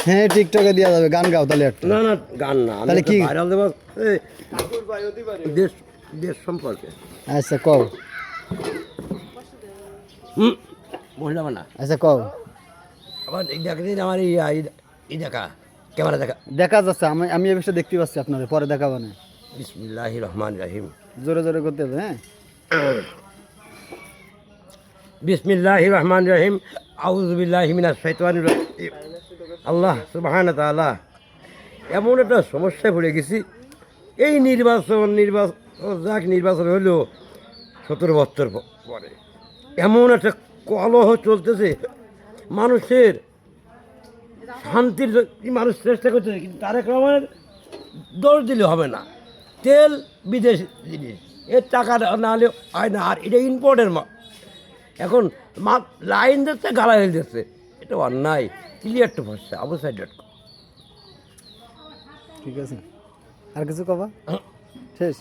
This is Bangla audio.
হ্যাঁ টিকটকে দেওয়া যাবে, গান গাও তাহলে একটা। না না গান না, তাহলে কি? ভাইরাল দেবো দেশ দেশ সম্পর্কে। আচ্ছা কও। বললাম না আচ্ছা কও। আবার দেখেন আমার এই দেখা ক্যামেরা দেখা। দেখা যাচ্ছে, আমি এই বিষয়ে দেখতে পাচ্ছি আপনার, পরে দেখাবো না। বিসমিল্লাহির রহমানির রহিম। জোরে জোরে করতে হবে, হ্যাঁ। বিসমিল্লাহির রহমানির রহিম। আউযু বিল্লাহি মিনাশ শাইতানির রাজিম। আল্লাহ সুবহানাহু ওয়া তাআলা, এমন একটা সমস্যায় পড়ে গেছি। এই নির্বাচন হলো 17 বছর পরে। এমন একটা কলহ চলতেছে, মানুষের শান্তির মানুষ চেষ্টা করতেছে, কিন্তু তারেক রহমানের দোষ দিলে হবে না। তেল বিদেশি জিনিস, এর টাকা না হলে হয় না, আর এটা ইম্পোর্টের এখন লাইন দিচ্ছে, গালাগালি দিচ্ছে, এটা অন্যায়। ক্লিয়ার টু ফসা আবু সাইড.com। ঠিক আছে, আর কিছু কবা? শেষ?